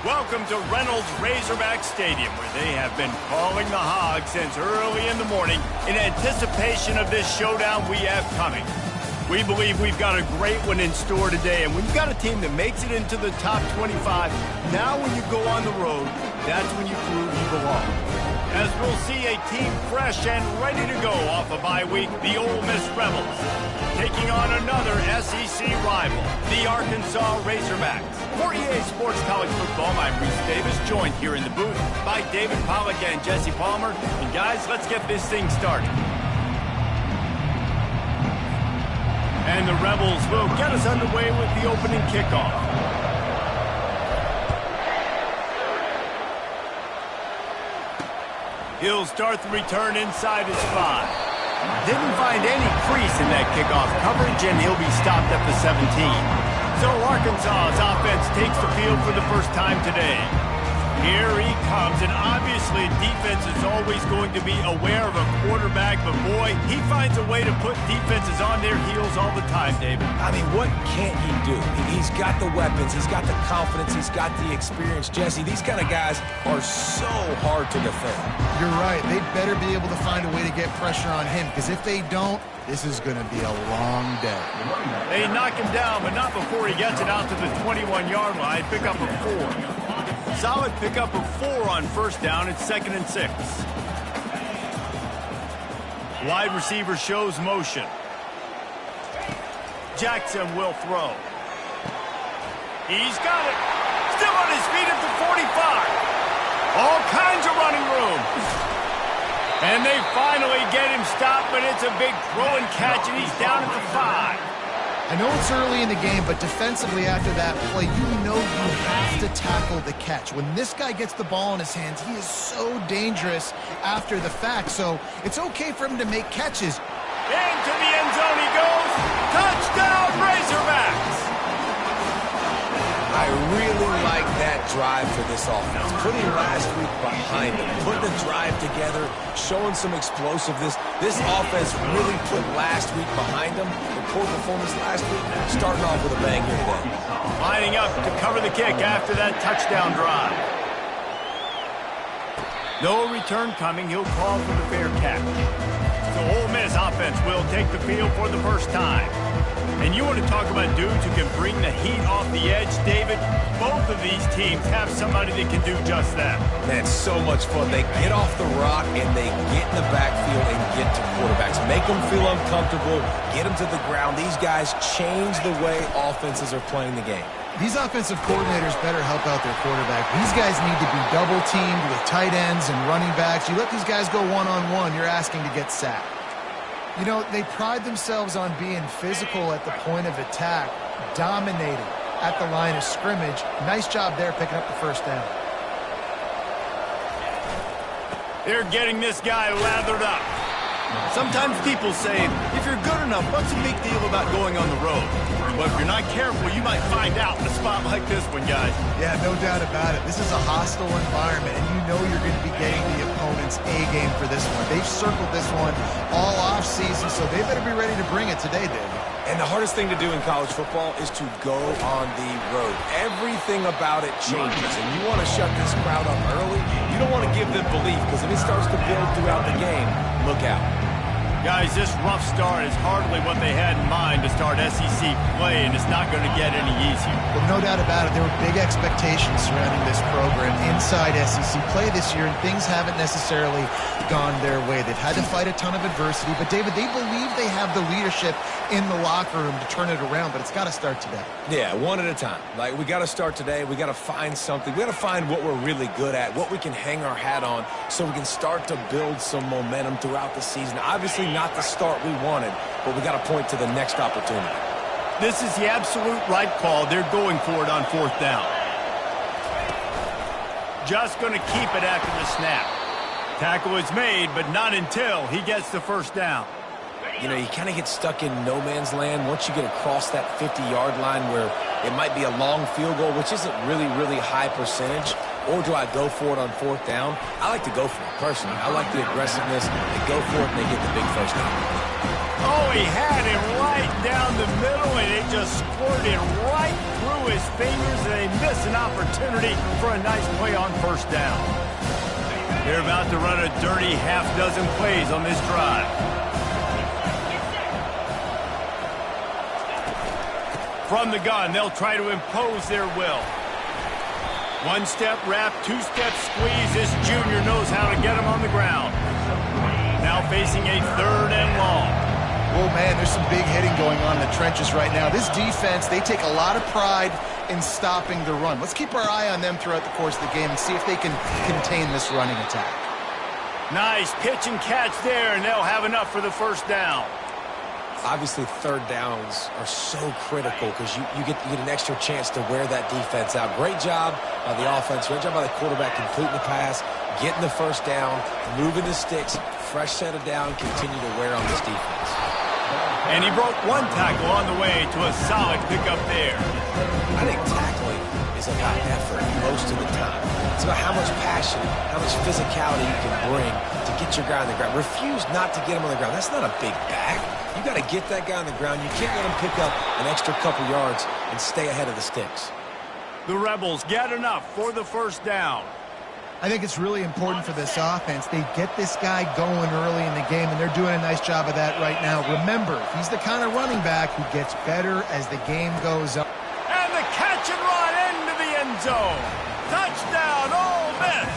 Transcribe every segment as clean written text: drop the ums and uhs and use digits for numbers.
Welcome to Reynolds Razorback Stadium, where they have been calling the Hogs since early in the morning in anticipation of this showdown we have coming. We believe we've got a great one in store today, and when you've got a team that makes it into the top 25, now when you go on the road, that's when you prove you belong. As we'll see a team fresh and ready to go off a bye week, the Ole Miss Rebels, taking on another SEC rival, the Arkansas Razorbacks. For EA Sports College Football, I'm Reese Davis, joined here in the booth by David Pollack and Jesse Palmer. And guys, let's get this thing started. And the Rebels will get us underway with the opening kickoff. He'll start the return inside his 5. Didn't find any crease in that kickoff coverage, and he'll be stopped at the 17. So Arkansas's offense takes the field for the first time today. Here he comes, and obviously defense is always going to be aware of a quarterback, but boy, he finds a way to put defenses on their heels all the time, David. I mean, what can't he do? He's got the weapons, he's got the confidence, he's got the experience. Jesse, these kind of guys are so hard to defend. You're right. They better be able to find a way to get pressure on him, because if they don't, this is going to be a long day. They knock him down, but not before he gets it out to the 21-yard line. Pick up a 4. Solid pickup of 4 on first down. It's 2nd and 6. Wide receiver shows motion. Jackson will throw. He's got it. Still on his feet at the 45. All kinds of running room. And they finally get him stopped, but it's a big throw and catch, and he's down at the 5. I know it's early in the game, but defensively after that play, you know you have to tackle the catch. When this guy gets the ball in his hands, he is so dangerous after the fact. So it's okay for him to make catches. Into the end zone he goes. Touchdown, Razorbacks! I really like that drive for this offense. Putting last week behind them, putting the drive together, showing some explosiveness. This offense really put last week behind them. The poor performance last week, starting off with a bang here today. Lining up to cover the kick after that touchdown drive. No return coming. He'll call for the fair catch. So Ole Miss offense will take the field for the first time. And you want to talk about dudes who can bring the heat off the edge, David? Both of these teams have somebody that can do just that. Man, so much fun. They get off the rock and they get in the backfield and get to quarterbacks. Make them feel uncomfortable, get them to the ground. These guys change the way offenses are playing the game. These offensive coordinators better help out their quarterback. These guys need to be double-teamed with tight ends and running backs. You let these guys go one-on-one, you're asking to get sacked. You know, they pride themselves on being physical at the point of attack, dominating at the line of scrimmage. Nice job there picking up the first down. They're getting this guy lathered up. Sometimes people say, if you're good enough, what's the big deal about going on the road? But if you're not careful, you might find out in a spot like this one, guys. Yeah, no doubt about it. This is a hostile environment, and you know you're going to be getting the opponent's A-game for this one. They've circled this one all off-season, so they better be ready to bring it today, David. And the hardest thing to do in college football is to go on the road. Everything about it changes, and you want to shut this crowd up early. You don't want to give them belief, because if it starts to build throughout the game, look out. Guys, this rough start is hardly what they had in mind to start SEC play, and it's not going to get any easier. Well, no doubt about it. There were big expectations surrounding this program inside SEC play this year, and things haven't necessarily gone their way. They've had to fight a ton of adversity, but, David, they believe they have the leadership in the locker room to turn it around, but it's got to start today. Yeah, one at a time. Like, we got to start today. We got to find something. We got to find what we're really good at, what we can hang our hat on, so we can start to build some momentum throughout the season. Obviously, not the start we wanted, but we got to point to the next opportunity. This is the absolute right call. They're going for it on 4th down. Just going to keep it after the snap. Tackle is made, but not until he gets the first down. You know, you kind of get stuck in no man's land once you get across that 50-yard line where it might be a long field goal, which isn't really high percentage. Or do I go for it on 4th down? I like to go for it, personally. I like the aggressiveness. They go for it, and they get the big first down. Oh, he had him right down the middle, and it just squirted right through his fingers, and they miss an opportunity for a nice play on first down. They're about to run a dirty half-dozen plays on this drive. From the gun, they'll try to impose their will. One-step wrap, two-step squeeze. This junior knows how to get him on the ground. Now facing a third and long. Oh, man, there's some big hitting going on in the trenches right now. This defense, they take a lot of pride in stopping the run. Let's keep our eye on them throughout the course of the game and see if they can contain this running attack. Nice pitch and catch there, and they'll have enough for the first down. Obviously, third downs are so critical because you get an extra chance to wear that defense out. Great job by the offense. Great job by the quarterback completing the pass, getting the first down, moving the sticks, fresh set of down, continue to wear on this defense. And he broke one tackle on the way to a solid pickup there. I think tackling is about effort most of the time. It's about how much passion, how much physicality you can bring to get your guy on the ground. Refuse not to get him on the ground. That's not a big bag. You got to get that guy on the ground. You can't let him pick up an extra couple yards and stay ahead of the sticks. The Rebels get enough for the first down. I think it's really important for this offense. They get this guy going early in the game, and they're doing a nice job of that right now. Remember, he's the kind of running back who gets better as the game goes on. And the catch and run into the end zone. Touchdown, Ole Miss.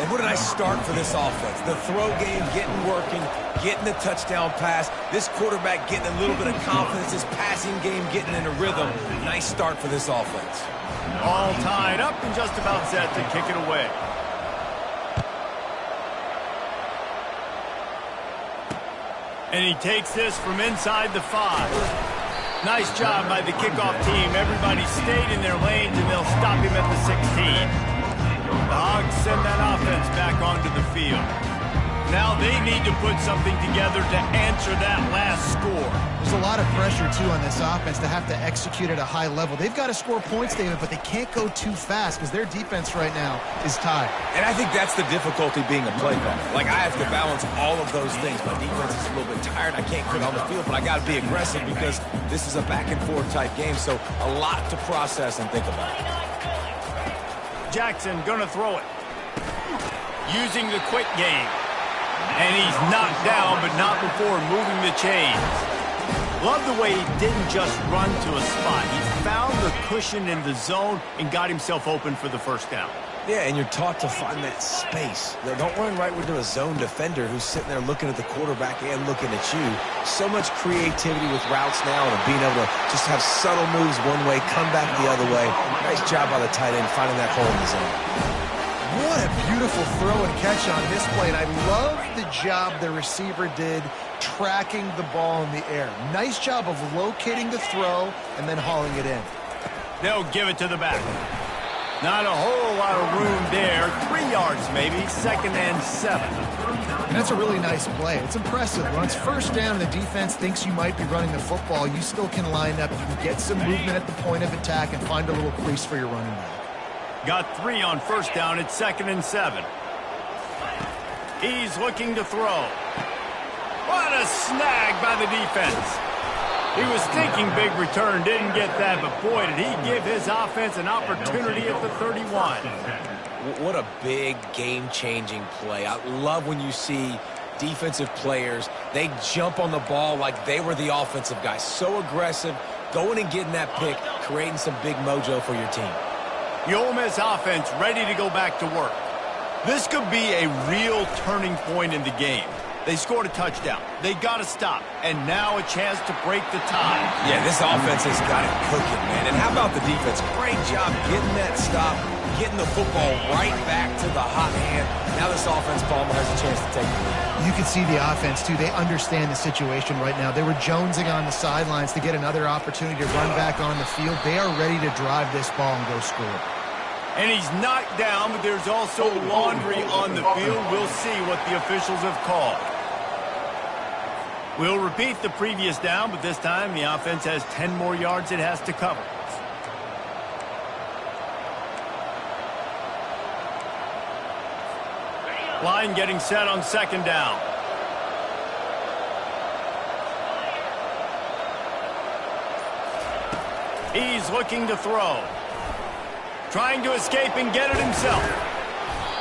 And what a nice start for this offense. The throw game getting working, getting the touchdown pass. This quarterback getting a little bit of confidence. This passing game getting in a rhythm. Nice start for this offense. All tied up and just about set to kick it away. And he takes this from inside the 5. Nice job by the kickoff team. Everybody stayed in their lanes, and they'll stop him at the 16. The Hogs send that offense back onto the field. Now they need to put something together to answer that last score. There's a lot of pressure, too, on this offense to have to execute at a high level. They've got to score points, David, but they can't go too fast because their defense right now is tied. And I think that's the difficulty being a play caller. Like, I have to balance all of those things. My defense is a little bit tired. I can't quit on the field, but I got to be aggressive because this is a back-and-forth type game, so a lot to process and think about. Jackson gonna throw it. Using the quick game. And he's knocked down, but not before moving the chains. Love the way he didn't just run to a spot. He found the cushion in the zone and got himself open for the first down. Yeah, and you're taught to find that space. Don't run right into a zone defender who's sitting there looking at the quarterback and looking at you. So much creativity with routes now and being able to just have subtle moves one way, come back the other way. Nice job by the tight end finding that hole in the zone. What a beautiful throw and catch on this play, and I love the job the receiver did tracking the ball in the air. Nice job of locating the throw and then hauling it in. They'll give it to the back. Not a whole lot of room there. 3 yards maybe, 2nd and 7. And that's a really nice play. It's impressive. When it's first down and the defense thinks you might be running the football, you still can line up. You can get some movement at the point of attack and find a little crease for your running back. Got 3 on first down at 2nd and 7. He's looking to throw. What a snag by the defense. He was thinking big return, didn't get that, but boy, did he give his offense an opportunity at the 31. What a big game-changing play. I love when you see defensive players, they jump on the ball like they were the offensive guy. So aggressive, going and getting that pick, creating some big mojo for your team. The Ole Miss offense ready to go back to work. This could be a real turning point in the game. They scored a touchdown. They got to stop. And now a chance to break the tie. Yeah, this offense has got it cooking, man. And how about the defense? Great job getting that stop, getting the football right back to the hot hand. Now this offense, Palmer, has a chance to take the lead. You can see the offense, too. They understand the situation right now. They were jonesing on the sidelines to get another opportunity to run back on the field. They are ready to drive this ball and go score. And he's knocked down, but there's also laundry on the field. We'll see what the officials have called. We'll repeat the previous down, but this time the offense has 10 more yards it has to cover. Line getting set on 2nd down. He's looking to throw. Trying to escape and get it himself.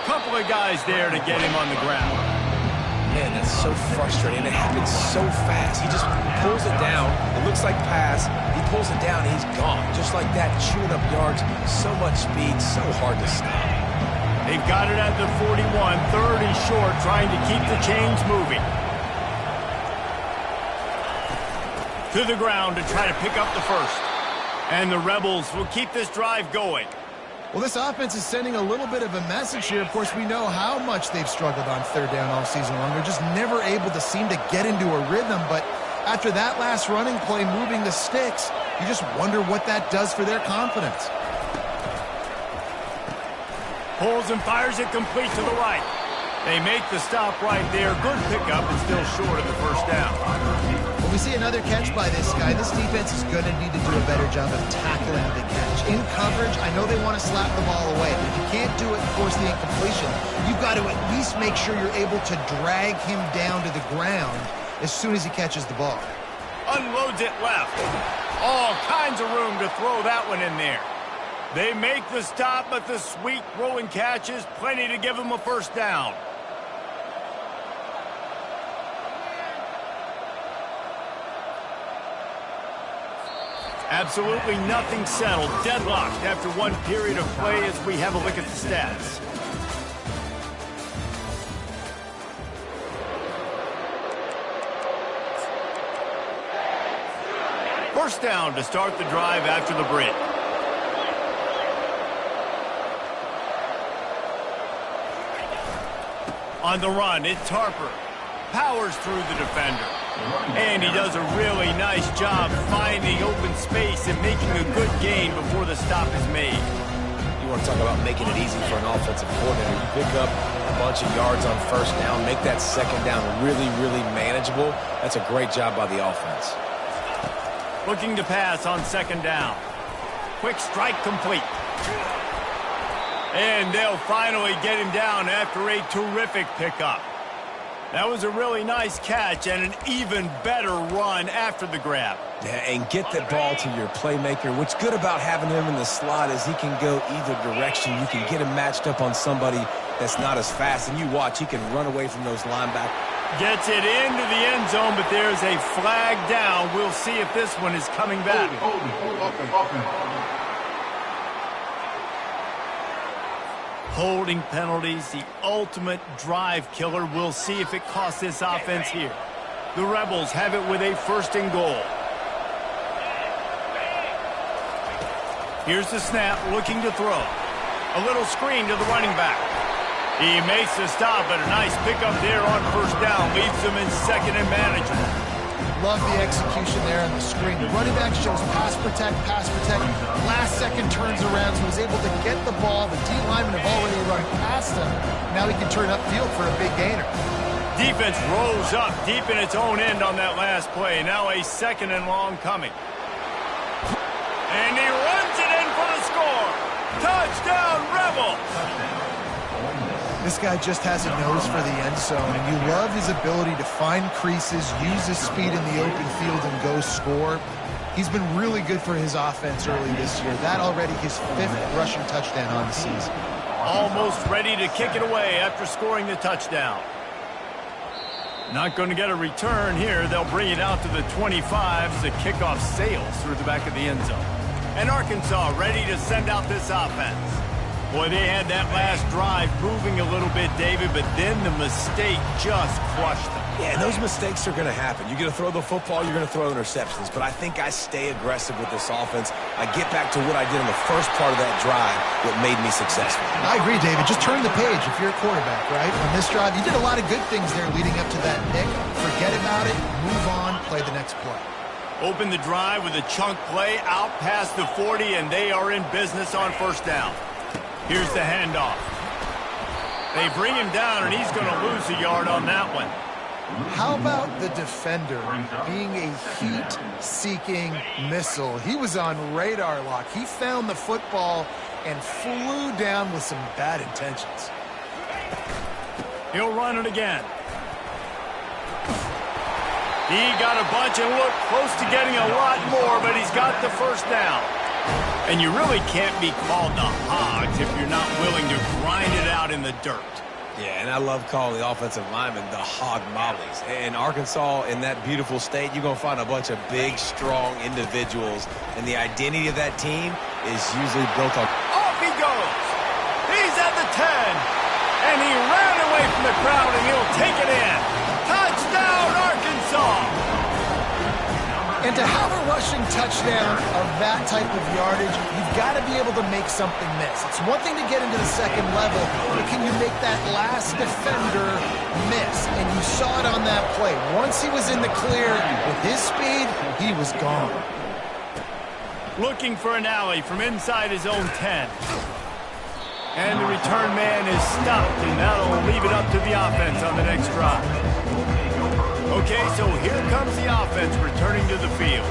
Couple of guys there to get him on the ground. Man, that's so frustrating. It happens so fast. He just pulls it down. It looks like pass. He pulls it down, and he's gone. Just like that, chewing up yards. So much speed, so hard to stop. They've got it at the 41. Third and short, trying to keep the chains moving. To the ground to try to pick up the first. And the Rebels will keep this drive going. Well, this offense is sending a little bit of a message here. Of course, we know how much they've struggled on third down all season long. They're just never able to seem to get into a rhythm. But after that last running play, moving the sticks, you just wonder what that does for their confidence. Pulls and fires it complete to the right. They make the stop right there. Good pickup and still short of the first down. When we see another catch by this guy, this defense is going to need to do a better job of tackling the catch. In coverage, I know they want to slap the ball away, but if you can't do it and force the incompletion, you've got to at least make sure you're able to drag him down to the ground as soon as he catches the ball. Unloads it left. All kinds of room to throw that one in there. They make the stop, but the sweet throwing catch is plenty to give them a first down. Absolutely nothing settled. Deadlocked after one period of play as we have a look at the stats. First down to start the drive after the break. On the run, it's Harper. Powers through the defender. And he does a really nice job finding open space and making a good gain before the stop is made. You want to talk about making it easy for an offensive coordinator. You pick up a bunch of yards on first down, make that second down really, really manageable. That's a great job by the offense. Looking to pass on second down. Quick strike complete. And they'll finally get him down after a terrific pickup. That was a really nice catch and an even better run after the grab. Yeah, and get the ball to your playmaker. What's good about having him in the slot is he can go either direction. You can get him matched up on somebody that's not as fast. And you watch, he can run away from those linebackers. Gets it into the end zone, but there's a flag down. We'll see if this one is coming back. Holding penalties, the ultimate drive killer. We'll see if it costs this offense here. The Rebels have it with a first and goal. Here's the snap, looking to throw. A little screen to the running back. He makes the stop, but a nice pickup there on first down. Leaves them in second and manageable. Love the execution there on the screen. The running back shows pass protect. Last second turns around, so he's able to get the ball. The D linemen have already run past him. Now he can turn upfield for a big gainer. Defense rolls up deep in its own end on that last play. Now a second and long coming. And he runs it in for the score. Touchdown, Rebels! This guy just has a nose for the end zone, and you love his ability to find creases, use his speed in the open field, and go score. He's been really good for his offense early this year. That already his 5th rushing touchdown on the season. Almost ready to kick it away after scoring the touchdown. Not going to get a return here. They'll bring it out to the 25 as the kickoff sails through the back of the end zone. And Arkansas ready to send out this offense. Boy, they had that last drive moving a little bit, David, but then the mistake just crushed them. Yeah, and those mistakes are going to happen. You're going to throw the football, you're going to throw interceptions. But I think I stay aggressive with this offense. I get back to what I did in the first part of that drive that made me successful. I agree, David. Just turn the page if you're a quarterback, right? On this drive, you did a lot of good things there leading up to that pick. Forget about it, move on, play the next play. Open the drive with a chunk play out past the 40, and they are in business on first down. Here's the handoff. They bring him down, and he's going to lose a yard on that one. How about the defender being a heat-seeking missile? He was on radar lock. He found the football and flew down with some bad intentions. He'll run it again. He got a bunch and looked close to getting a lot more, but he's got the first down. And you really can't be called the Hogs if you're not willing to grind it out in the dirt. Yeah, and I love calling the offensive linemen the hog mollies. In Arkansas, in that beautiful state, you're going to find a bunch of big, strong individuals. And the identity of that team is usually built on... Off he goes. He's at the 10. And he ran away from the crowd, and he'll take it in. Touchdown, Arkansas! And to have a rushing touchdown of that type of yardage, you've got to be able to make something miss. It's one thing to get into the second level, but can you make that last defender miss? And you saw it on that play. Once he was in the clear with his speed, he was gone. Looking for an alley from inside his own 10. And the return man is stopped, and that'll leave it up to the offense on the next drive. Okay, so here comes the offense returning to the field.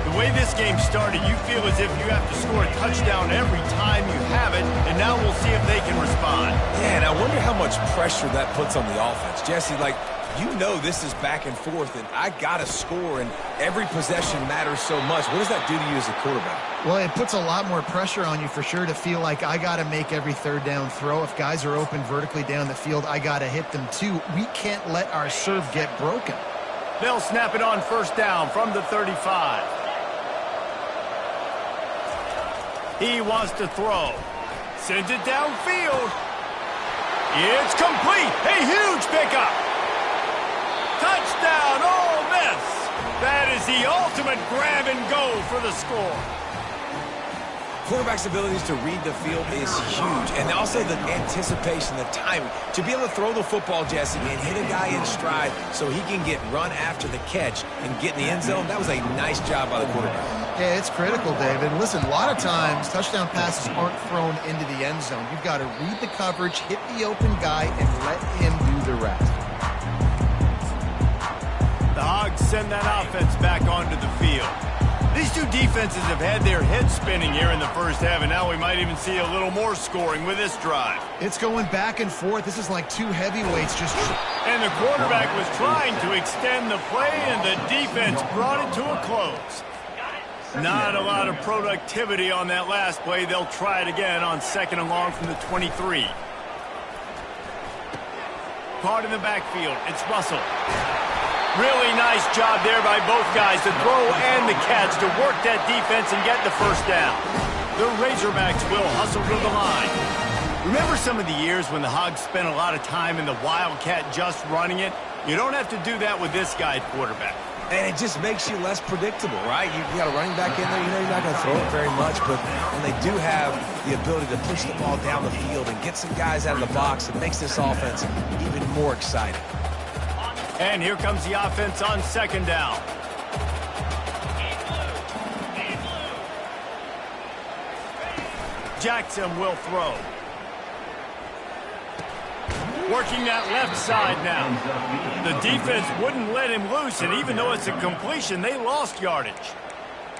The way this game started, you feel as if you have to score a touchdown every time you have it, and now we'll see if they can respond. Yeah, and I wonder how much pressure that puts on the offense. Jesse, like, you know this is back and forth, and I got to score, and every possession matters so much. What does that do to you as a quarterback? Well, it puts a lot more pressure on you for sure to feel like I got to make every third down throw. If guys are open vertically down the field, I got to hit them too. We can't let our serve get broken. They'll snap it on first down from the 35. He wants to throw. Sends it downfield. It's complete. A huge pickup. Touchdown, Ole Miss. That is the ultimate grab and go for the score. Quarterback's abilities to read the field is huge, and also the anticipation, the timing. To be able to throw the football, Jesse, and hit a guy in stride so he can get run after the catch and get in the end zone, that was a nice job by the quarterback. Yeah, it's critical, David. Listen, a lot of times touchdown passes aren't thrown into the end zone. You've got to read the coverage, hit the open guy, and let him do the rest. The Hogs send that offense back onto the field. These two defenses have had their heads spinning here in the first half, and now we might even see a little more scoring with this drive. It's going back and forth. This is like two heavyweights just... And the quarterback was trying to extend the play, and the defense brought it to a close. Not a lot of productivity on that last play. They'll try it again on second and long from the 23. Caught in the backfield. It's Russell. Really nice job there by both guys, the throw and the catch, to work that defense and get the first down. The Razorbacks will hustle to the line. Remember some of the years when the Hogs spent a lot of time in the Wildcat just running it? You don't have to do that with this guy at quarterback. And it just makes you less predictable, right? You got a running back in there, you know you're not going to throw it very much, but when they do have the ability to push the ball down the field and get some guys out of the box, it makes this offense even more exciting. And here comes the offense on second down. Jackson will throw. Working that left side now. The defense wouldn't let him loose, and even though it's a completion, they lost yardage.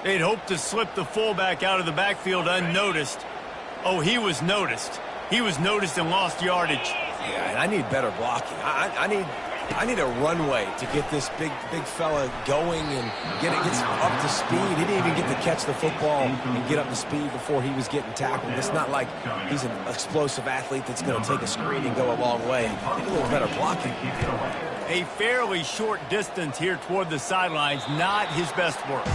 They'd hoped to slip the fullback out of the backfield unnoticed. Oh, he was noticed. He was noticed and lost yardage. Yeah, and I need better blocking. I need a runway to get this big fella going and get up to speed. He didn't even get to catch the football and get up to speed before he was getting tackled. It's not like he's an explosive athlete that's going to take a screen and go a long way. Need a little better blocking. A fairly short distance here toward the sidelines, not his best work.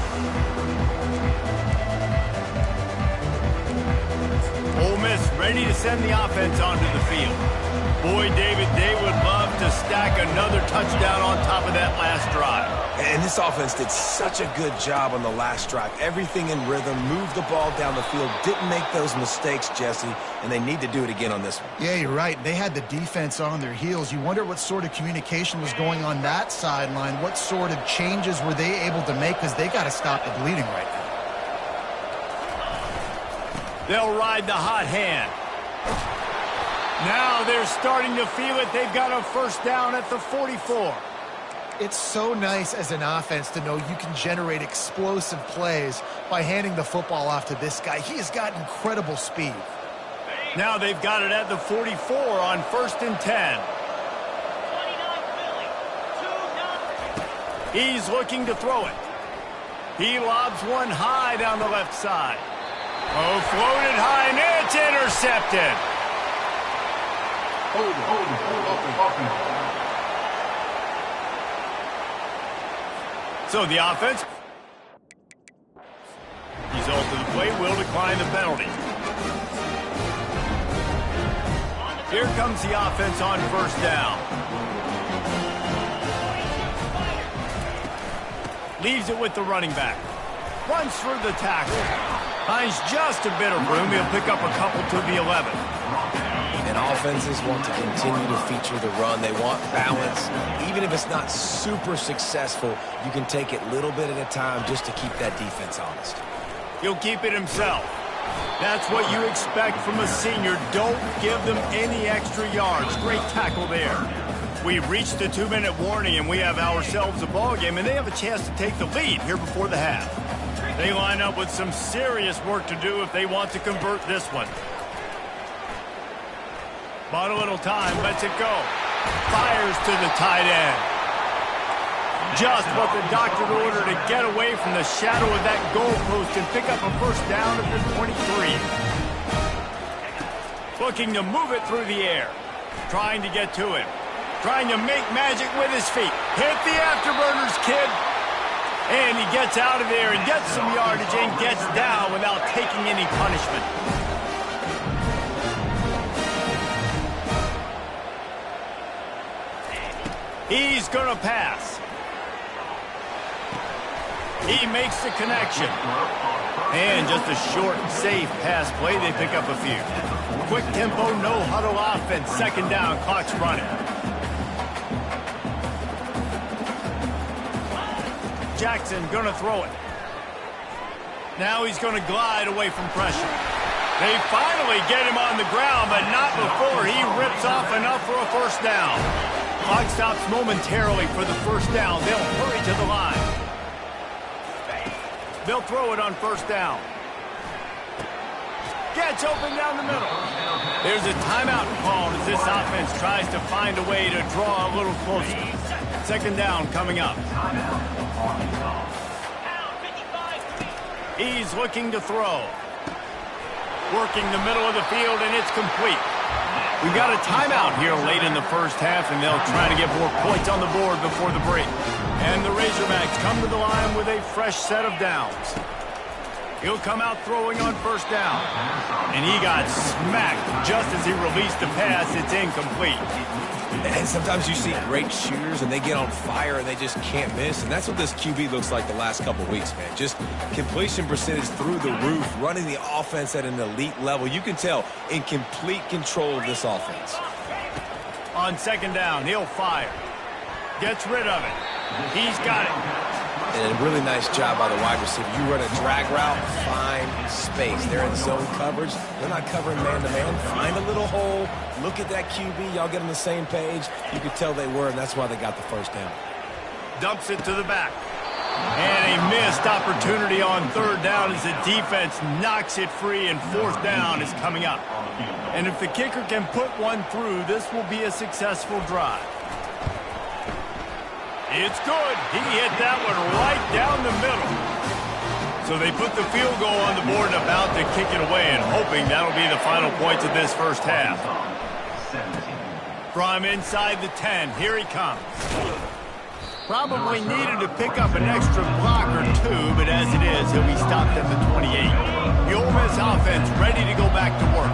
Ole Miss ready to send the offense onto the field. Boy, David, they would love to stack another touchdown on top of that last drive. And this offense did such a good job on the last drive. Everything in rhythm, moved the ball down the field, didn't make those mistakes, Jesse, and they need to do it again on this one. Yeah, you're right. They had the defense on their heels. You wonder what sort of communication was going on that sideline. What sort of changes were they able to make, because they got to stop the bleeding right now. They'll ride the hot hand. Now they're starting to feel it. They've got a first down at the 44. It's so nice as an offense to know you can generate explosive plays by handing the football off to this guy. He has got incredible speed. Now they've got it at the 44 on first and 10. He's looking to throw it. He lobs one high down the left side. Oh, floated high, and it's intercepted. So the offense, result of the play, will decline the penalty. Here comes the offense on first down. Leaves it with the running back. Runs through the tackle. Finds just a bit of room. He'll pick up a couple to the 11. And offenses want to continue to feature the run. They want balance. Even if it's not super successful, you can take it little bit at a time just to keep that defense honest. He'll keep it himself. That's what you expect from a senior. Don't give them any extra yards. Great tackle there. We've reached the 2-minute warning, and we have ourselves a ball game, and they have a chance to take the lead here before the half. They line up with some serious work to do if they want to convert this one. Bought a little time, lets it go. Fires to the tight end. Just what the doctor ordered to get away from the shadow of that goalpost and pick up a first down at the 23. Looking to move it through the air. Trying to get to him. Trying to make magic with his feet. Hit the afterburners, kid. And he gets out of there and gets some yardage and gets down without taking any punishment. He's going to pass. He makes the connection. And just a short, safe pass play. They pick up a few. Quick tempo, no huddle offense. Second down, clock's running. Jackson going to throw it. Now he's going to glide away from pressure. They finally get him on the ground, but not before he rips off enough for a first down. Clock stops momentarily for the first down. They'll hurry to the line. They'll throw it on first down. Gets open down the middle. There's a timeout called as this offense tries to find a way to draw a little closer. Second down coming up. He's looking to throw. Working the middle of the field, and it's complete. We've got a timeout here late in the first half, and they'll try to get more points on the board before the break. And the Razorbacks come to the line with a fresh set of downs. He'll come out throwing on first down. And he got smacked just as he released the pass. It's incomplete. And sometimes you see great shooters, and they get on fire, and they just can't miss. And that's what this QB looks like the last couple weeks, man. Just completion percentage through the roof, running the offense at an elite level. You can tell in complete control of this offense. On second down, he'll fire. Gets rid of it. He's got it. And a really nice job by the wide receiver. You run a drag route, find space. They're in zone coverage. They're not covering man-to-man. Find a little hole. Look at that QB. Y'all get on the same page. You could tell they were, and that's why they got the first down. Dumps it to the back. And a missed opportunity on third down as the defense knocks it free, and fourth down is coming up. And if the kicker can put one through, this will be a successful drive. It's good. He hit that one right down the middle. So they put the field goal on the board and about to kick it away, and hoping that'll be the final points of this first half. From inside the 10, here he comes. Probably needed to pick up an extra block or two, but as it is, he'll be stopped at the 28. The Ole Miss offense ready to go back to work.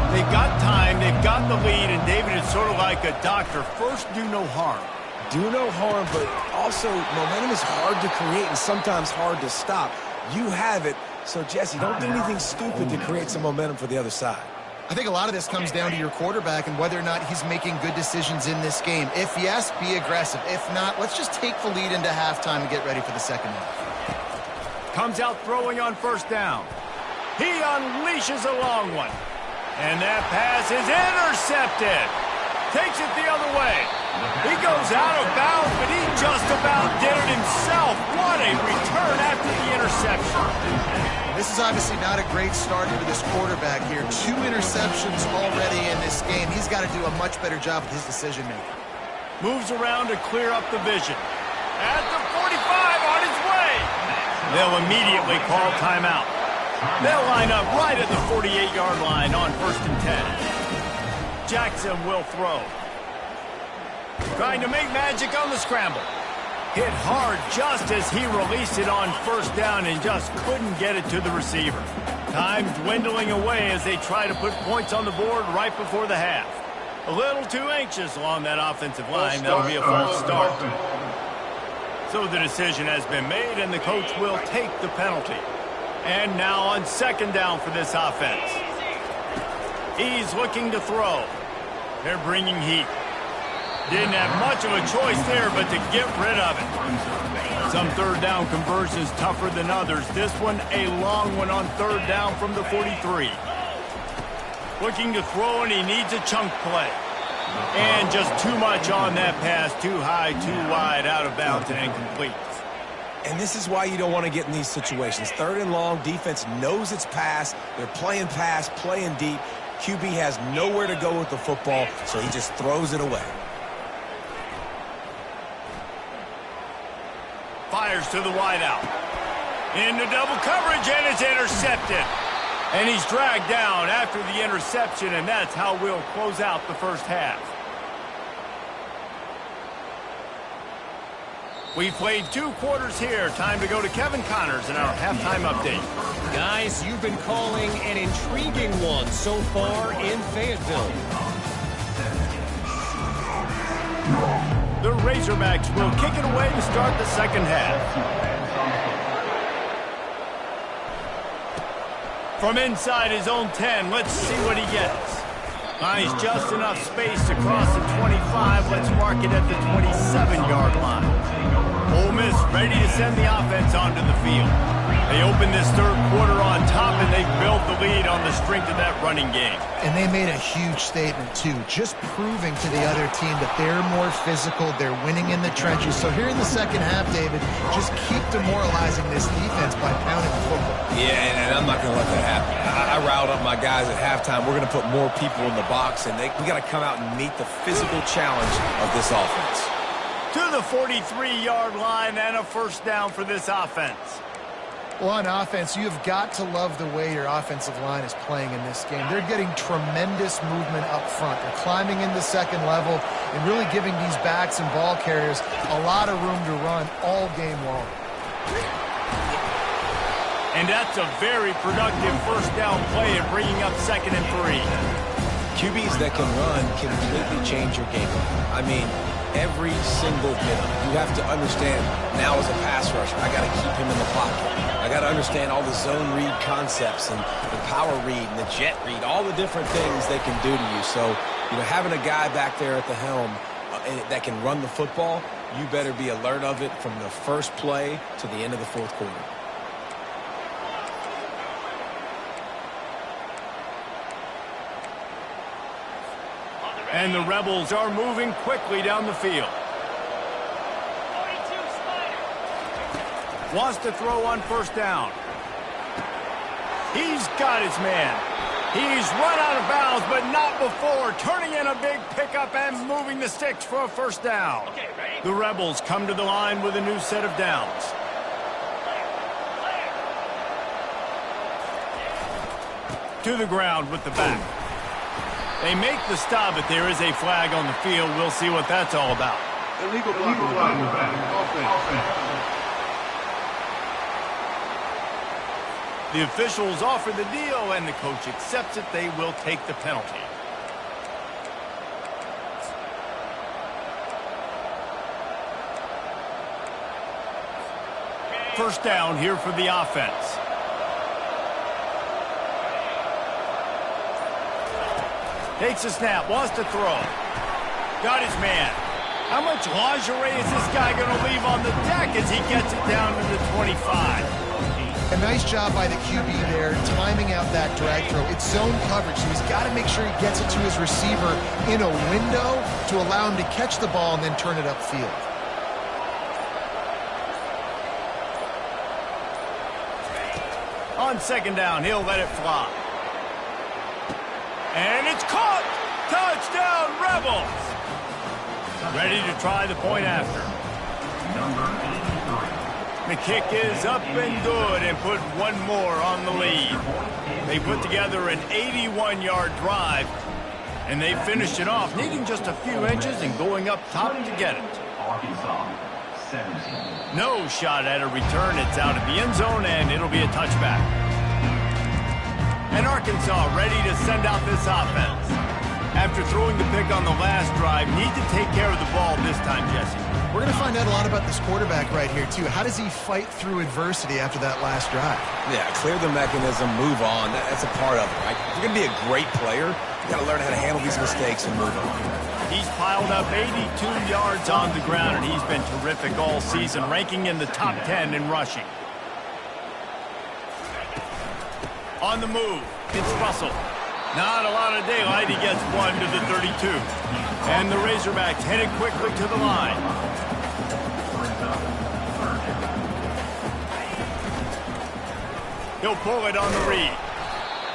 They've got time, they've got the lead, and David is sort of like a doctor. First, do no harm. Do no harm, but also momentum is hard to create and sometimes hard to stop. You have it, so Jesse, don't do anything stupid to create some momentum for the other side. I think a lot of this comes down to your quarterback and whether or not he's making good decisions in this game. If yes, be aggressive. If not, let's just take the lead into halftime and get ready for the second half. Comes out throwing on first down. He unleashes a long one. And that pass is intercepted. Takes it the other way. He goes out of bounds, but he just about did it himself. What a return after the interception. This is obviously not a great start for this quarterback here. 2 interceptions already in this game. He's got to do a much better job with his decision-making. Moves around to clear up the vision. At the 45, on his way. They'll immediately call timeout. They'll line up right at the 48-yard line on 1st and 10. Jackson will throw. Trying to make magic on the scramble. Hit hard just as he released it on 1st down and just couldn't get it to the receiver. Time dwindling away as they try to put points on the board right before the half. A little too anxious along that offensive line. That'll be a false start. So the decision has been made, and the coach will take the penalty. And now on 2nd down for this offense. He's looking to throw. They're bringing heat. Didn't have much of a choice there but to get rid of it. Some 3rd down conversions tougher than others. This one a long one on 3rd down from the 43. Looking to throw, and he needs a chunk play. And just too much on that pass. Too high, too wide, out of bounds, and incomplete. And this is why you don't want to get in these situations. 3rd and long, defense knows it's pass. They're playing pass, playing deep. QB has nowhere to go with the football, so he just throws it away. Fires to the wideout. Into double coverage, and it's intercepted. And he's dragged down after the interception, and that's how we'll close out the 1st half. We've played 2 quarters here. Time to go to Kevin Connors in our halftime update. Guys, you've been calling an intriguing one so far in Fayetteville. The Razorbacks will kick it away to start the 2nd half. From inside his own 10, let's see what he gets. Finds just enough space to cross the 25. Let's mark it at the 27-yard line. Ole Miss ready to send the offense onto the field. They open this 3rd quarter on top, and they built the lead on the strength of that running game. And they made a huge statement, too, just proving to the other team that they're more physical, they're winning in the trenches. So here in the 2nd half, David, just keep demoralizing this defense by pounding the football. Yeah, and I'm not going to let that happen. I riled up my guys at halftime. We're going to put more people in the box, and we got to come out and meet the physical challenge of this offense. To the 43-yard line and a 1st down for this offense. Well, on offense, you've got to love the way your offensive line is playing in this game. They're getting tremendous movement up front. They're climbing into 2nd level and really giving these backs and ball carriers a lot of room to run all game long. And that's a very productive 1st down play of bringing up 2nd and 3. QBs that can run can completely change your game. I mean, every single bit of it. You have to understand, now as a pass rusher, I got to keep him in the pocket. I got to understand all the zone read concepts and the power read and the jet read, all the different things they can do to you. So, having a guy back there at the helm that can run the football, you better be alert of it from the first play to the end of the 4th quarter. And the Rebels are moving quickly down the field. Wants to throw on 1st down. He's got his man. He's run out of bounds, but not before turning in a big pickup and moving the sticks for a 1st down. The Rebels come to the line with a new set of downs. To the ground with the back. They make the stop, but there is a flag on the field. We'll see what that's all about. Illegal flag. Offense. The officials offer the deal, and the coach accepts it. They will take the penalty. First down here for the offense. Takes a snap, wants to throw. Got his man. How much lingerie is this guy going to leave on the deck as he gets it down to the 25? A nice job by the QB there, timing out that drag throw. It's zone coverage, so he's got to make sure he gets it to his receiver in a window to allow him to catch the ball and then turn it upfield. On 2nd down, he'll let it fly. And it's caught! Touchdown, Rebels! Ready to try the point after. The kick is up and good and put one more on the lead. They put together an 81-yard drive, and they finished it off, needing just a few inches and going up top to get it. No shot at a return. It's out of the end zone, and it'll be a touchback. And Arkansas ready to send out this offense. After throwing the pick on the last drive, need to take care of the ball this time, Jesse. We're going to find out a lot about this quarterback right here, too. How does he fight through adversity after that last drive? Yeah, clear the mechanism, move on. That's a part of it, right? If you're going to be a great player, you got to learn how to handle these mistakes and move on. He's piled up 82 yards on the ground, and he's been terrific all season, ranking in the top 10 in rushing. On the move, it's Russell. Not a lot of daylight. He gets one to the 32. And the Razorbacks headed quickly to the line. He'll pull it on the read.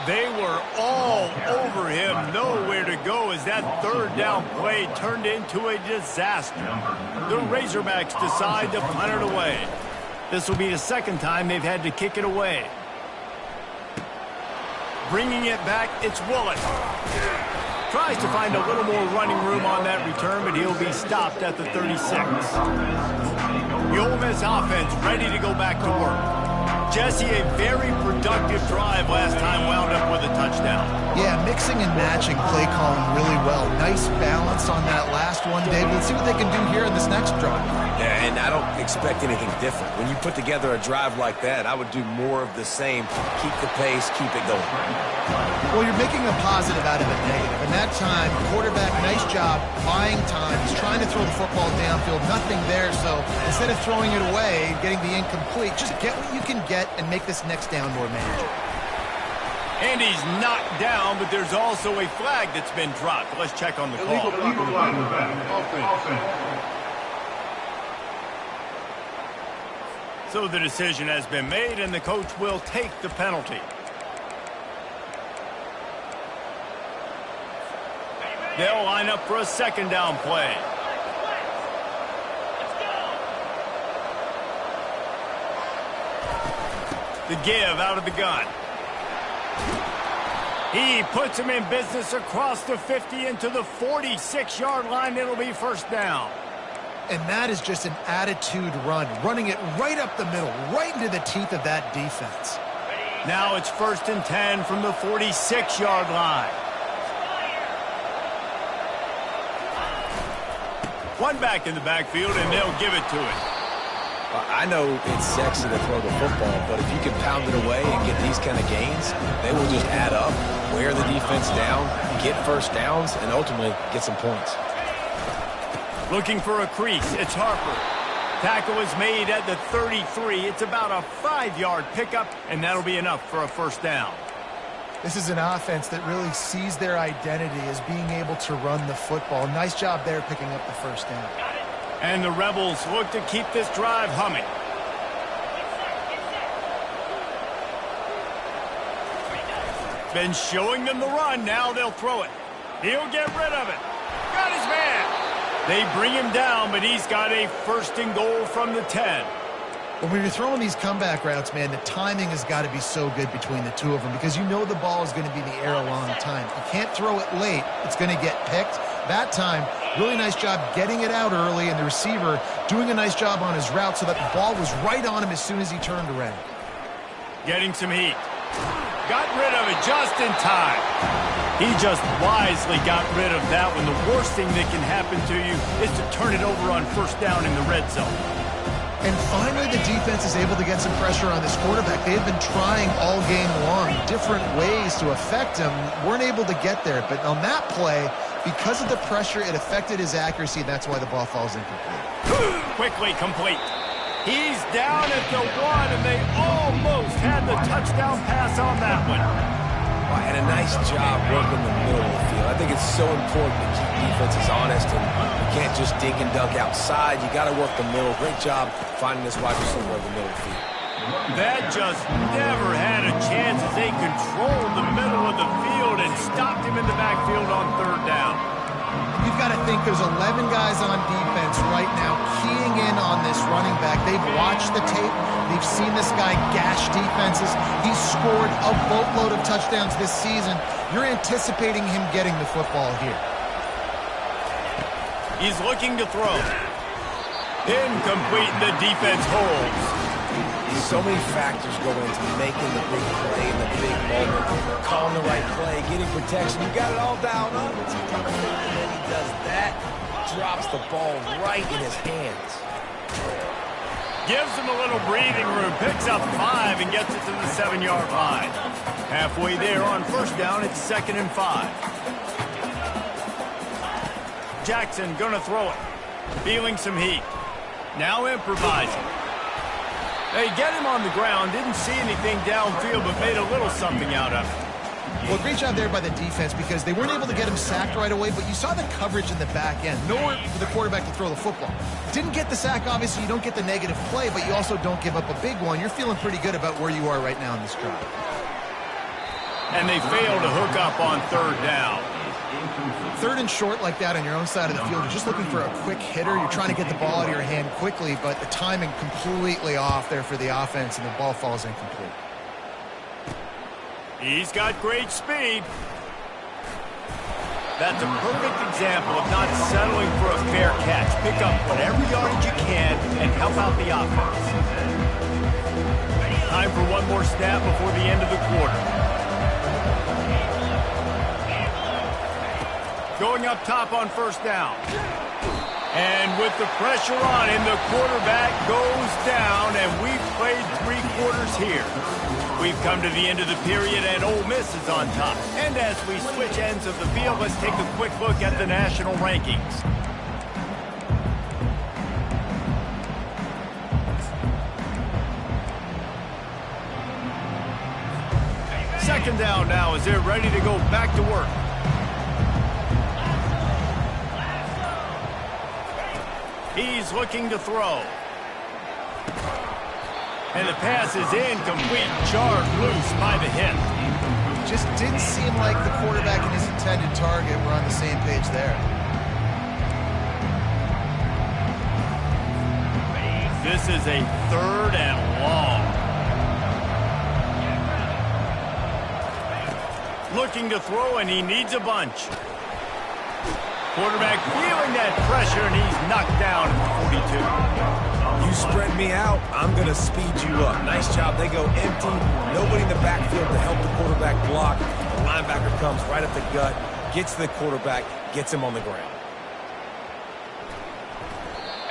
They were all over him. Nowhere to go as that third down play turned into a disaster. The Razorbacks decide to punt it away. This will be the second time they've had to kick it away. Bringing it back, it's Willett. Tries to find a little more running room on that return, but he'll be stopped at the 36. The Ole Miss offense ready to go back to work. Jesse, a very productive drive last time, wound up with a touchdown. Yeah, mixing and matching play calling really well. Nice balance on that last one, David. Let's see what they can do here in this next drive. Yeah, and I don't expect anything different. When you put together a drive like that, I would do more of the same. Keep the pace, keep it going. Well, you're making a positive out of a negative. And that time, quarterback, nice job, buying time. He's trying to throw the football downfield. Nothing there, so instead of throwing it away, getting the incomplete, just get what you can get and make this next down more manageable. And he's knocked down, but there's also a flag that's been dropped. Let's check on the call. Illegal flag in the back. Offense. So the decision has been made, and the coach will take the penalty. They'll line up for a second down play. The give out of the gun. He puts him in business across the 50 into the 46-yard line. It'll be first down. And that is just an attitude run, running it right up the middle, right into the teeth of that defense. Now it's 1st and 10 from the 46-yard line. One back in the backfield, and they'll give it to him. I know it's sexy to throw the football, but if you can pound it away and get these kind of gains, they will just add up, wear the defense down, get first downs, and ultimately get some points. Looking for a crease, it's Harper. Tackle is made at the 33. It's about a 5-yard pickup, and that'll be enough for a first down. This is an offense that really sees their identity as being able to run the football. Nice job there picking up the first down. And the Rebels look to keep this drive humming. Been showing them the run. Now they'll throw it. He'll get rid of it. Got his man. They bring him down, but he's got a 1st and goal from the 10. When you're throwing these comeback routes, man, the timing has got to be so good between the two of them because you know the ball is going to be in the air a long time. You can't throw it late. It's going to get picked. That time, really nice job getting it out early, and the receiver doing a nice job on his route so that the ball was right on him as soon as he turned around. Getting some heat. Got rid of it just in time. He just wisely got rid of that one. The worst thing that can happen to you is to turn it over on first down in the red zone. And finally, the defense is able to get some pressure on this quarterback. They have been trying all game long different ways to affect him. Weren't able to get there. But on that play, because of the pressure, it affected his accuracy. That's why the ball falls incomplete. Quickly complete. He's down at the 1, and they almost had the touchdown pass on that one. And a nice job working the middle of the field. I think it's so important to keep defenses honest, and you can't just dig and dunk outside. You got to work the middle. Great job finding this wide receiver over the middle of the field. That just never had a chance as they controlled the middle of the field and stopped him in the backfield on 3rd down. You've got to think there's 11 guys on defense right now keying in on this running back. They've watched the tape. They've seen this guy gash defenses. He's scored a boatload of touchdowns this season. You're anticipating him getting the football here. He's looking to throw. Incomplete. The defense holds. So many factors go into making the big play in the big moment. Calling the right play, getting protection. You got it all down on. It's perfect. And then he does that. Drops the ball right in his hands. Gives him a little breathing room. Picks up 5 and gets it to the 7-yard line. Halfway there on first down, it's 2nd and 5. Jackson gonna throw it. Feeling some heat. Now improvising. They get him on the ground. Didn't see anything downfield, but made a little something out of it. Well, great job there by the defense because they weren't able to get him sacked right away, but you saw the coverage in the back end. Nowhere for the quarterback to throw the football. Didn't get the sack, obviously. You don't get the negative play, but you also don't give up a big one. You're feeling pretty good about where you are right now in this drive. And they fail to hook up on 3rd down. 3rd and short like that on your own side of the field. You're just looking for a quick hitter. You're trying to get the ball out of your hand quickly, but the timing completely off there for the offense, and the ball falls incomplete. He's got great speed. That's a perfect example of not settling for a fair catch. Pick up whatever yardage you can and help out the offense. Time for one more snap before the end of the quarter. Going up top on first down. And with the pressure on him, the quarterback goes down, and we've played 3 quarters here. We've come to the end of the period, and Ole Miss is on top. And as we switch ends of the field, let's take a quick look at the national rankings. Second down now as they're ready to go back to work. He's looking to throw. And the pass is incomplete. Jarred loose by the hip. Just didn't seem like the quarterback and his intended target were on the same page there. This is a 3rd and long. Looking to throw, and he needs a bunch. Quarterback feeling that pressure, and he's knocked down at the 42. You spread me out, I'm going to speed you up. Nice job. They go empty. Nobody in the backfield to help the quarterback block. The linebacker comes right up the gut, gets the quarterback, gets him on the ground.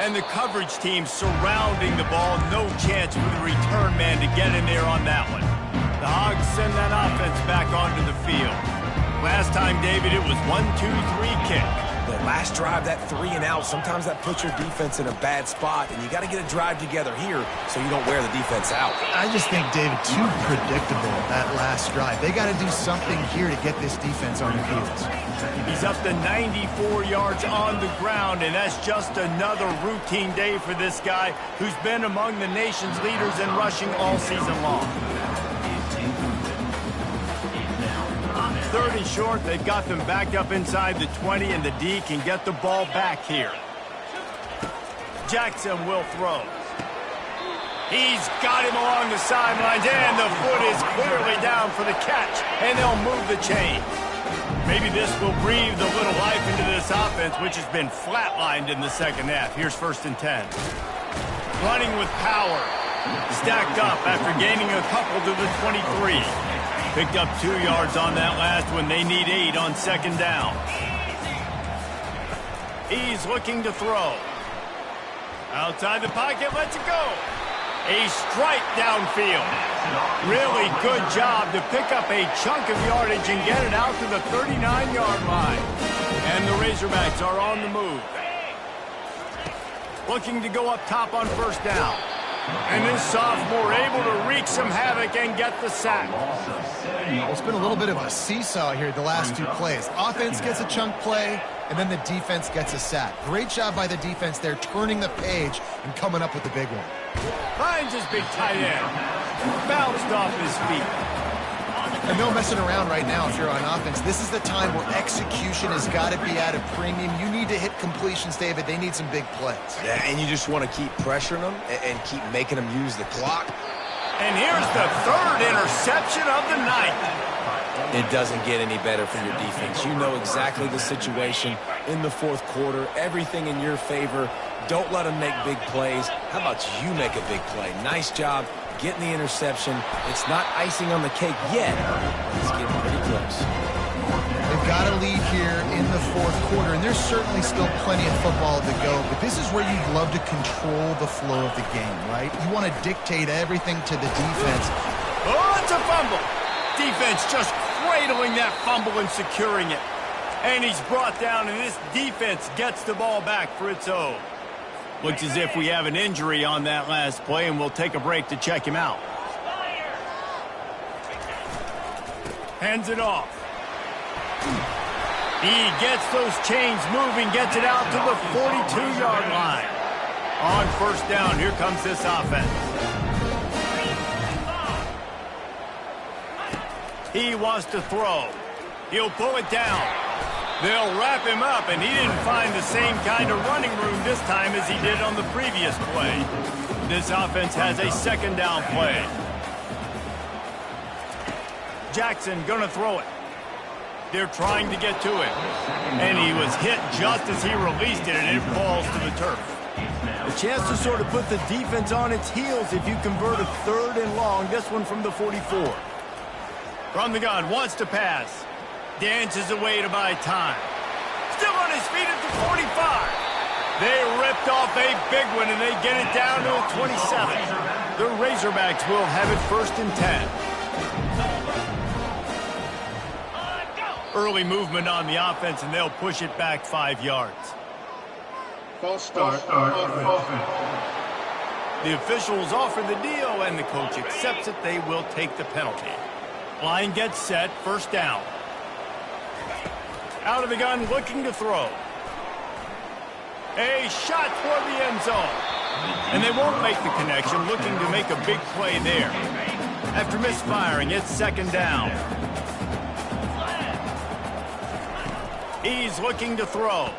And the coverage team surrounding the ball. No chance for the return man to get in there on that one. The Hogs send that offense back onto the field. Last time, David, it was 1-2-3 kick. The last drive, that 3 and out, sometimes that puts your defense in a bad spot, and you got to get a drive together here so you don't wear the defense out. I just think, David, too predictable that last drive. They got to do something here to get this defense on their heels. He's up to 94 yards on the ground, and that's just another routine day for this guy who's been among the nation's leaders in rushing all season long. 3rd and short, they've got them backed up inside the 20, and the D can get the ball back here. Jackson will throw. He's got him along the sidelines, and the foot is clearly down for the catch, and they'll move the chain. Maybe this will breathe a little life into this offense, which has been flatlined in the second half. Here's 1st and 10. Running with power. Stacked up after gaining a couple to the 23. Picked up 2 yards on that last one. They need 8 on 2nd down. He's looking to throw. Outside the pocket, lets it go. A strike downfield. Really good job to pick up a chunk of yardage and get it out to the 39-yard line. And the Razorbacks are on the move. Looking to go up top on first down. And this sophomore able to wreak some havoc and get the sack. Well, it's been a little bit of a seesaw here the last 2 plays. Offense gets a chunk play, and then the defense gets a sack. Great job by the defense there, turning the page and coming up with the big one. Finds his big tight end. Bounced off his feet. And no messing around right now if you're on offense. This is the time where execution has got to be at a premium. You need to hit completions, David. They need some big plays. Yeah, and you just want to keep pressuring them and keep making them use the clock. And here's the third interception of the night. It doesn't get any better for your defense. You know exactly the situation in the fourth quarter, everything in your favor. Don't let them make big plays. How about you make a big play? Nice job getting the interception. It's not icing on the cake yet, but it's getting pretty close. They've got a lead here in the fourth quarter, and there's certainly still plenty of football to go, but this is where you'd love to control the flow of the game, right? You want to dictate everything to the defense. Oh, it's a fumble. Defense just cradling that fumble and securing it. And he's brought down, and this defense gets the ball back for its own. Looks as if we have an injury on that last play, and we'll take a break to check him out. Hands it off. He gets those chains moving, gets it out to the 42-yard line. On first down, here comes this offense. He wants to throw. He'll pull it down. They'll wrap him up, and he didn't find the same kind of running room this time as he did on the previous play. This offense has a second down play. Jackson gonna throw it. They're trying to get to him. And he was hit just as he released it, and it falls to the turf. A chance to sort of put the defense on its heels if you convert a third and long, this one from the 44. From the gun, wants to pass. Dances away to buy time. Still on his feet at the 45. They ripped off a big one, and they get it down to a 27. The Razorbacks will have it first and 10. Early movement on the offense, and they'll push it back 5 yards. False start. Offense. The officials offer the deal, and the coach accepts it. They will take the penalty. Line gets set, first down. Out of the gun, looking to throw. A shot toward the end zone. And they won't make the connection, looking to make a big play there. After misfiring, it's second down. He's looking to throw.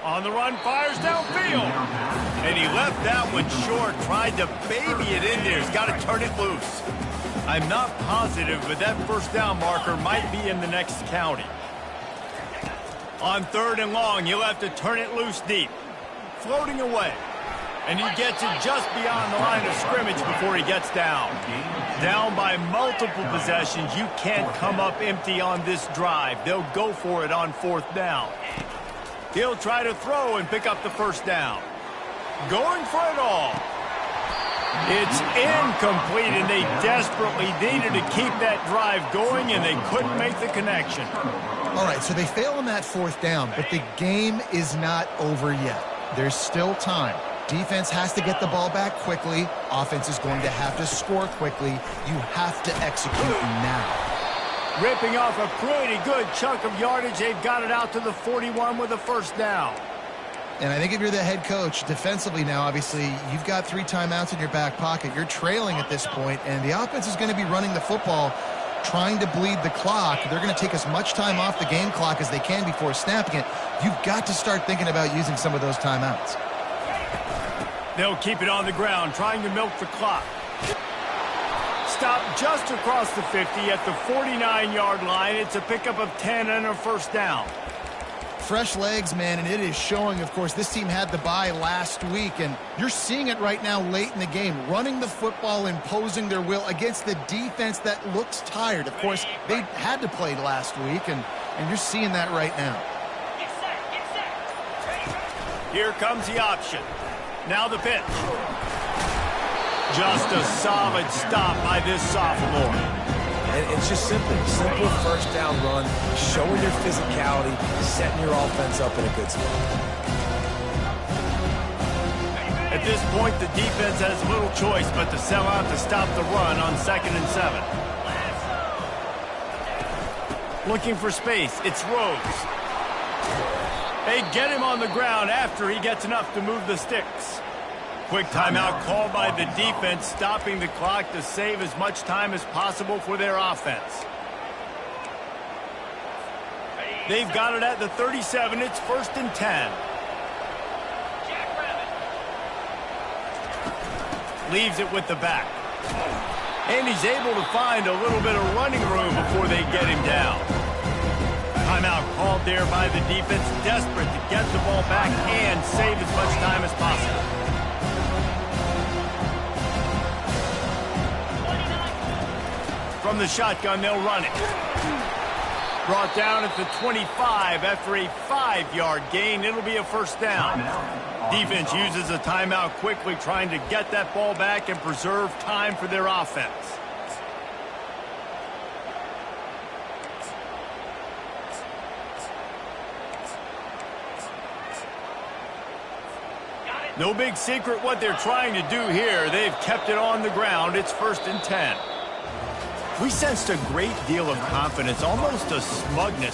On the run, fires downfield. And he left that one short, tried to baby it in there. He's got to turn it loose. I'm not positive, but that first down marker might be in the next county. On third and long, he'll have to turn it loose deep. Floating away. And he gets it just beyond the line of scrimmage before he gets down. Down by multiple possessions. You can't come up empty on this drive. They'll go for it on fourth down. He'll try to throw and pick up the first down. Going for it all. It's incomplete, and they desperately needed to keep that drive going, and they couldn't make the connection. All right, so they fail on that fourth down, but the game is not over yet. There's still time. Defense has to get the ball back quickly. Offense is going to have to score quickly. You have to execute now. Ripping off a pretty good chunk of yardage. They've got it out to the 41 with a first down. And I think if you're the head coach, defensively now, obviously, you've got 3 timeouts in your back pocket. You're trailing at this point, and the offense is going to be running the football, trying to bleed the clock. They're going to take as much time off the game clock as they can before snapping it. You've got to start thinking about using some of those timeouts. They'll keep it on the ground, trying to milk the clock. Stop just across the 50 at the 49-yard line. It's a pickup of 10 and a first down. Fresh legs, man, and it is showing. Of course, this team had the bye last week, and you're seeing it right now late in the game, running the football, imposing their will against the defense that looks tired. Of course, they had to play last week, and you're seeing that right now. Here comes the option. Now the pitch. Just a solid stop by this sophomore. And it's just simple first down run, showing your physicality, setting your offense up in a good spot. At this point, the defense has little choice but to sell out to stop the run on 2nd and 7. Looking for space, it's Rhodes. They get him on the ground after he gets enough to move the sticks. Quick timeout called by the defense, stopping the clock to save as much time as possible for their offense. They've got it at the 37. It's 1st and 10. Leaves it with the back. And he's able to find a little bit of running room before they get him down. Timeout called there by the defense, desperate to get the ball back and save as much time as possible. From the shotgun, they'll run it. Brought down at the 25 after a 5-yard gain. It'll be a 1st down. Defense uses a timeout quickly, trying to get that ball back and preserve time for their offense. No big secret what they're trying to do here. They've kept it on the ground. It's 1st and 10. We sensed a great deal of confidence, almost a smugness